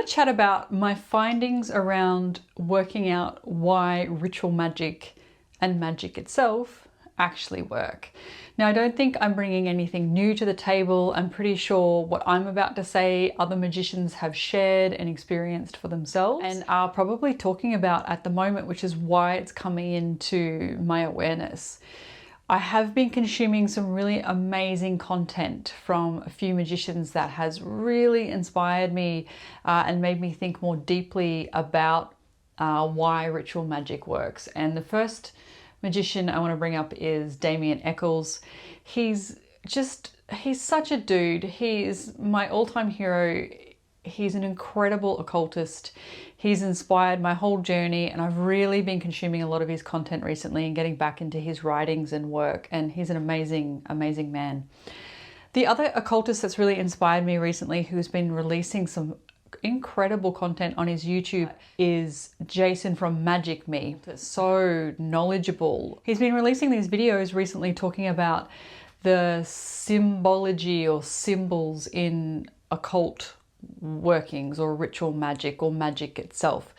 to chat about my findings around working out why ritual magic and magic itself actually work. Now, I don't think I'm bringing anything new to the table. I'm pretty sure what I'm about to say, other magicians have shared and experienced for themselves and are probably talking about at the moment, which is why it's coming into my awareness. I have been consuming some really amazing content from a few magicians that has really inspired me and made me think more deeply about why ritual magic works. And the first magician I want to bring up is Damien Eccles. He's such a dude. He is my all-time hero. He's an incredible occultist. He's inspired my whole journey, and I've really been consuming a lot of his content recently and getting back into his writings and work, and he's an amazing, amazing man. The other occultist that's really inspired me recently, who's been releasing some incredible content on his YouTube, is Jason from Magick Me. So knowledgeable. He's been releasing these videos recently talking about the symbology or symbols in occult workings or ritual magic or magic itself,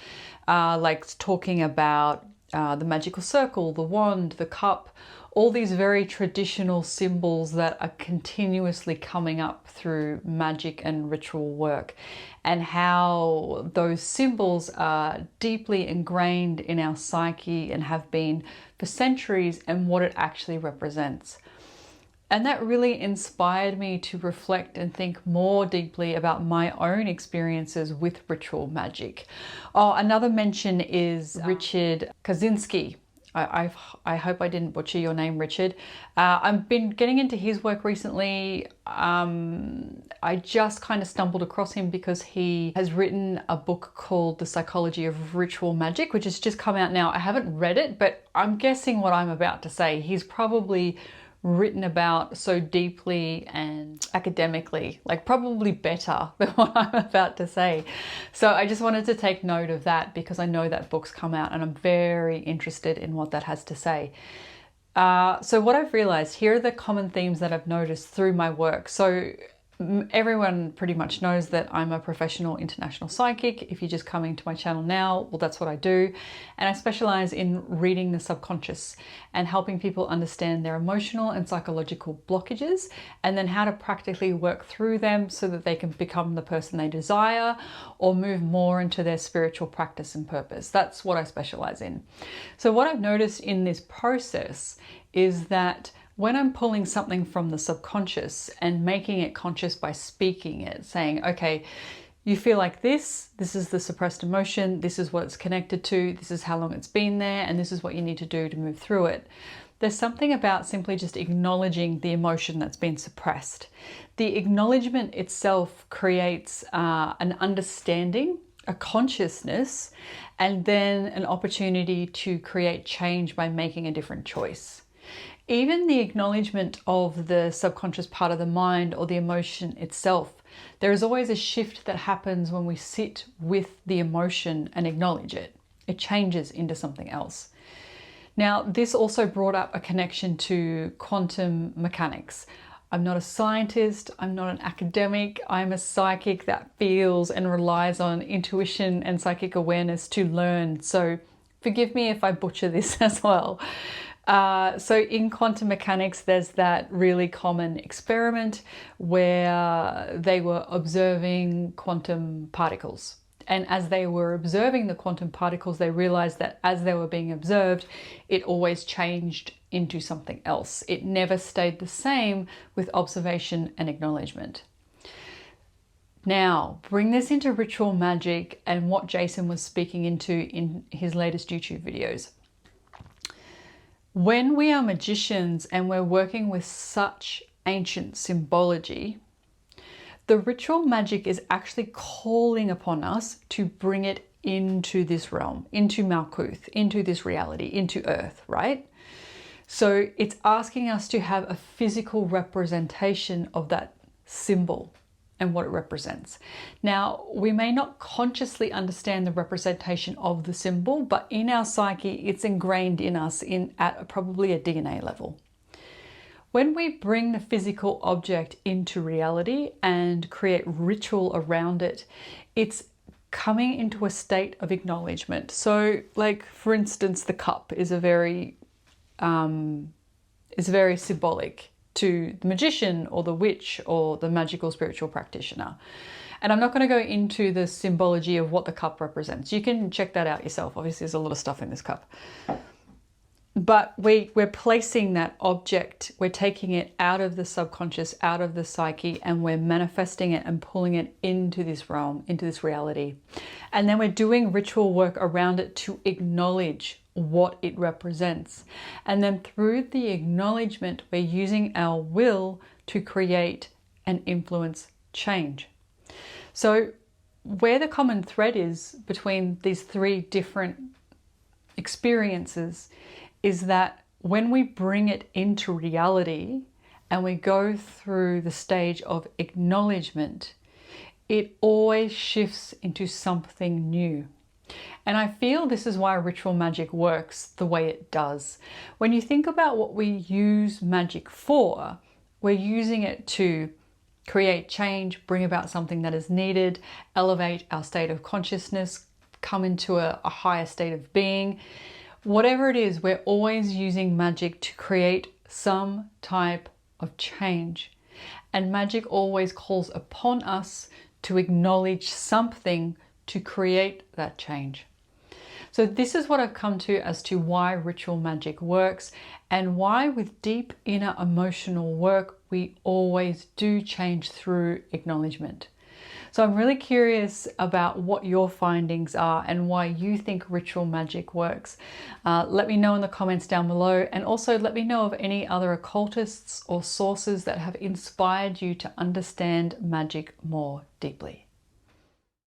like talking about the magical circle, the wand, the cup, all these very traditional symbols that are continuously coming up through magic and ritual work, and how those symbols are deeply ingrained in our psyche and have been for centuries, and what it actually represents. And that really inspired me to reflect and think more deeply about my own experiences with ritual magic. Oh, another mention is Richard Kaczynski. I hope I didn't butcher your name, Richard. I've been getting into his work recently. I just kind of stumbled across him because he has written a book called The Psychology of Ritual Magic, which has just come out now. I haven't read it, but I'm guessing what I'm about to say, he's probably written about so deeply and academically, like probably better than what I'm about to say. So I just wanted to take note of that because I know that book's come out and I'm very interested in what that has to say. So what I've realized, here are the common themes that I've noticed through my work. So everyone pretty much knows that I'm a professional international psychic. If you're just coming to my channel now, well, that's what I do. And I specialize in reading the subconscious and helping people understand their emotional and psychological blockages, and then how to practically work through them so that they can become the person they desire or move more into their spiritual practice and purpose. That's what I specialize in. So what I've noticed in this process is that when I'm pulling something from the subconscious and making it conscious by speaking it, saying, okay, you feel like this is the suppressed emotion, this is what it's connected to, this is how long it's been there, and this is what you need to do to move through it. There's something about simply just acknowledging the emotion that's been suppressed. The acknowledgement itself creates an understanding, a consciousness, and then an opportunity to create change by making a different choice. Even the acknowledgement of the subconscious part of the mind or the emotion itself, there is always a shift that happens when we sit with the emotion and acknowledge it. It changes into something else. Now, this also brought up a connection to quantum mechanics. I'm not a scientist, I'm not an academic, I'm a psychic that feels and relies on intuition and psychic awareness to learn. So forgive me if I butcher this as well. So in quantum mechanics, there's that really common experiment where they were observing quantum particles. And as they were observing the quantum particles, they realized that as they were being observed, it always changed into something else. It never stayed the same with observation and acknowledgement. Now, bring this into ritual magic and what Jason was speaking into in his latest YouTube videos. When we are magicians and we're working with such ancient symbology, the ritual magic is actually calling upon us to bring it into this realm, into Malkuth, into this reality, into Earth, right? So it's asking us to have a physical representation of that symbol and what it represents. Now, we may not consciously understand the representation of the symbol, but in our psyche, it's ingrained in us at probably a DNA level. When we bring the physical object into reality and create ritual around it, it's coming into a state of acknowledgement. So like, for instance, the cup is very symbolic to the magician or the witch or the magical spiritual practitioner. And I'm not going to go into the symbology of what the cup represents. You can check that out yourself. Obviously, there's a lot of stuff in this cup. But we're placing that object, we're taking it out of the subconscious, out of the psyche, and we're manifesting it and pulling it into this realm, into this reality. And then we're doing ritual work around it to acknowledge what it represents. And then through the acknowledgement, we're using our will to create and influence change. So where the common thread is between these three different experiences is that when we bring it into reality and we go through the stage of acknowledgement, it always shifts into something new. And I feel this is why ritual magic works the way it does. When you think about what we use magic for, we're using it to create change, bring about something that is needed, elevate our state of consciousness, come into a higher state of being. Whatever it is, we're always using magic to create some type of change. And magic always calls upon us to acknowledge something to create that change. So this is what I've come to as to why ritual magic works, and why with deep inner emotional work, we always do change through acknowledgement. So I'm really curious about what your findings are and why you think ritual magic works. Let me know in the comments down below, and also let me know of any other occultists or sources that have inspired you to understand magic more deeply.